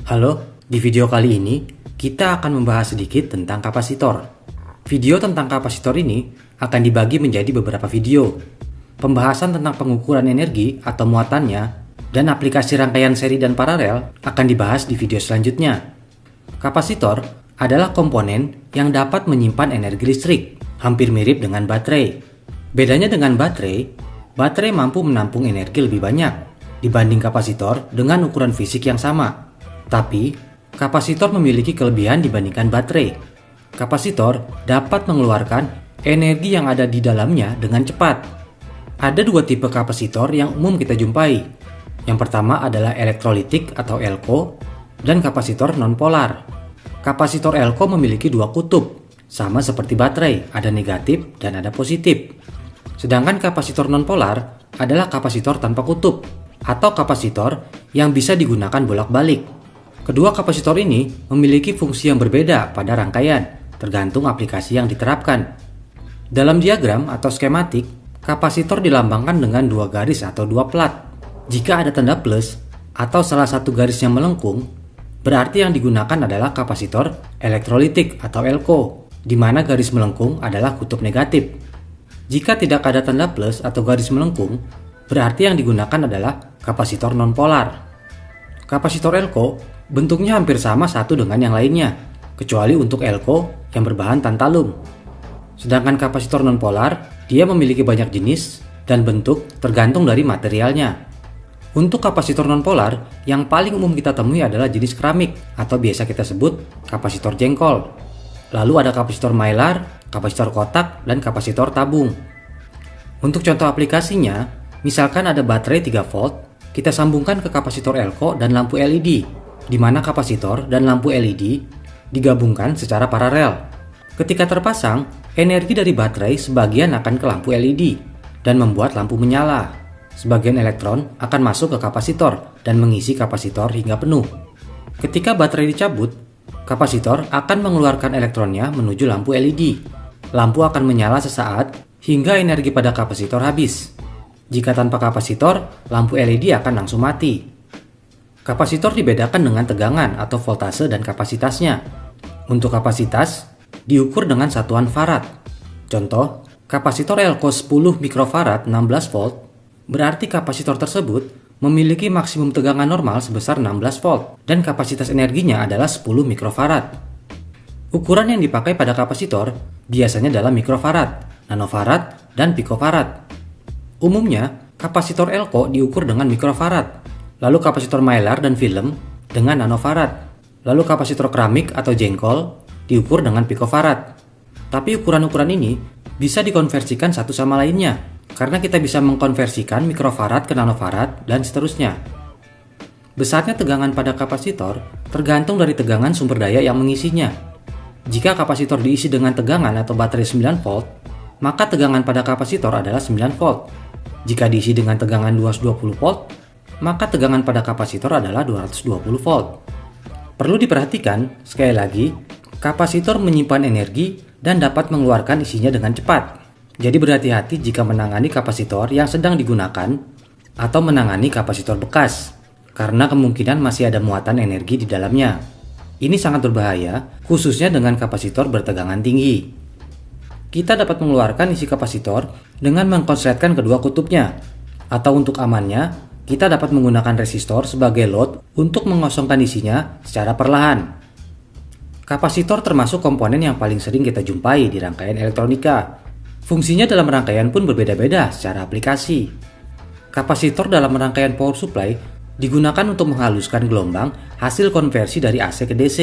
Halo, di video kali ini kita akan membahas sedikit tentang kapasitor. Video tentang kapasitor ini akan dibagi menjadi beberapa video. Pembahasan tentang pengukuran energi atau muatannya dan aplikasi rangkaian seri dan paralel akan dibahas di video selanjutnya. Kapasitor adalah komponen yang dapat menyimpan energi listrik, hampir mirip dengan baterai. Bedanya dengan baterai mampu menampung energi lebih banyak dibanding kapasitor dengan ukuran fisik yang sama. Tapi, kapasitor memiliki kelebihan dibandingkan baterai. Kapasitor dapat mengeluarkan energi yang ada di dalamnya dengan cepat. Ada dua tipe kapasitor yang umum kita jumpai. Yang pertama adalah elektrolitik atau elko dan kapasitor nonpolar. Kapasitor elko memiliki dua kutub, sama seperti baterai, ada negatif dan ada positif. Sedangkan kapasitor nonpolar adalah kapasitor tanpa kutub atau kapasitor yang bisa digunakan bolak-balik. Kedua kapasitor ini memiliki fungsi yang berbeda pada rangkaian, tergantung aplikasi yang diterapkan. Dalam diagram atau skematik, kapasitor dilambangkan dengan dua garis atau dua plat. Jika ada tanda plus atau salah satu garis yang melengkung, berarti yang digunakan adalah kapasitor elektrolitik atau elko, di mana garis melengkung adalah kutub negatif. Jika tidak ada tanda plus atau garis melengkung, berarti yang digunakan adalah kapasitor nonpolar. Kapasitor elko bentuknya hampir sama satu dengan yang lainnya, kecuali untuk elko yang berbahan tantalum. Sedangkan kapasitor nonpolar, dia memiliki banyak jenis dan bentuk tergantung dari materialnya. Untuk kapasitor nonpolar, yang paling umum kita temui adalah jenis keramik atau biasa kita sebut kapasitor jengkol. Lalu ada kapasitor mylar, kapasitor kotak, dan kapasitor tabung. Untuk contoh aplikasinya, misalkan ada baterai 3 volt, kita sambungkan ke kapasitor elko dan lampu LED, di mana kapasitor dan lampu LED digabungkan secara paralel. Ketika terpasang, energi dari baterai sebagian akan ke lampu LED dan membuat lampu menyala. Sebagian elektron akan masuk ke kapasitor dan mengisi kapasitor hingga penuh. Ketika baterai dicabut, kapasitor akan mengeluarkan elektronnya menuju lampu LED. Lampu akan menyala sesaat hingga energi pada kapasitor habis. Jika tanpa kapasitor, lampu LED akan langsung mati. Kapasitor dibedakan dengan tegangan atau voltase dan kapasitasnya. Untuk kapasitas, diukur dengan satuan farad. Contoh, kapasitor elko 10 mikrofarad 16 volt, berarti kapasitor tersebut memiliki maksimum tegangan normal sebesar 16 volt dan kapasitas energinya adalah 10 mikrofarad. Ukuran yang dipakai pada kapasitor biasanya dalam mikrofarad, nanofarad, dan pikofarad. Umumnya, kapasitor elko diukur dengan mikrofarad, lalu kapasitor mylar dan film dengan nanofarad, lalu kapasitor keramik atau jengkol diukur dengan pikofarad. Tapi ukuran-ukuran ini bisa dikonversikan satu sama lainnya, karena kita bisa mengkonversikan mikrofarad ke nanofarad dan seterusnya. Besarnya tegangan pada kapasitor tergantung dari tegangan sumber daya yang mengisinya. Jika kapasitor diisi dengan tegangan atau baterai 9 volt, maka tegangan pada kapasitor adalah 9 volt. Jika diisi dengan tegangan 220 volt, maka tegangan pada kapasitor adalah 220 volt. Perlu diperhatikan, sekali lagi, kapasitor menyimpan energi dan dapat mengeluarkan isinya dengan cepat. Jadi berhati-hati jika menangani kapasitor yang sedang digunakan atau menangani kapasitor bekas, karena kemungkinan masih ada muatan energi di dalamnya. Ini sangat berbahaya, khususnya dengan kapasitor bertegangan tinggi. Kita dapat mengeluarkan isi kapasitor dengan mengkonsletkan kedua kutubnya, atau untuk amannya, kita dapat menggunakan resistor sebagai load untuk mengosongkan isinya secara perlahan. Kapasitor termasuk komponen yang paling sering kita jumpai di rangkaian elektronika. Fungsinya dalam rangkaian pun berbeda-beda secara aplikasi. Kapasitor dalam rangkaian power supply digunakan untuk menghaluskan gelombang hasil konversi dari AC ke DC.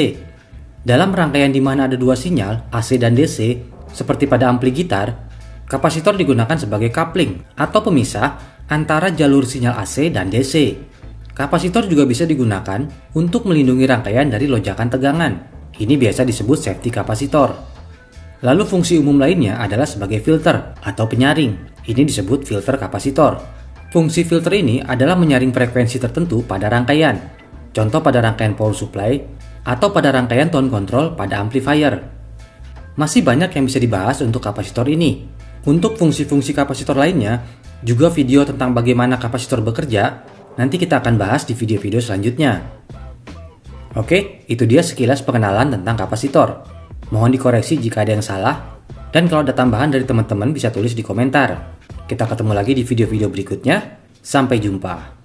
Dalam rangkaian di mana ada dua sinyal, AC dan DC, seperti pada ampli gitar, kapasitor digunakan sebagai coupling atau pemisah antara jalur sinyal AC dan DC. Kapasitor juga bisa digunakan untuk melindungi rangkaian dari lonjakan tegangan. Ini biasa disebut safety kapasitor. Lalu fungsi umum lainnya adalah sebagai filter atau penyaring. Ini disebut filter kapasitor. Fungsi filter ini adalah menyaring frekuensi tertentu pada rangkaian. Contoh pada rangkaian power supply atau pada rangkaian tone control pada amplifier. Masih banyak yang bisa dibahas untuk kapasitor ini. Untuk fungsi-fungsi kapasitor lainnya, juga video tentang bagaimana kapasitor bekerja, nanti kita akan bahas di video-video selanjutnya. Oke, itu dia sekilas pengenalan tentang kapasitor. Mohon dikoreksi jika ada yang salah, dan kalau ada tambahan dari teman-teman bisa tulis di komentar. Kita ketemu lagi di video-video berikutnya. Sampai jumpa.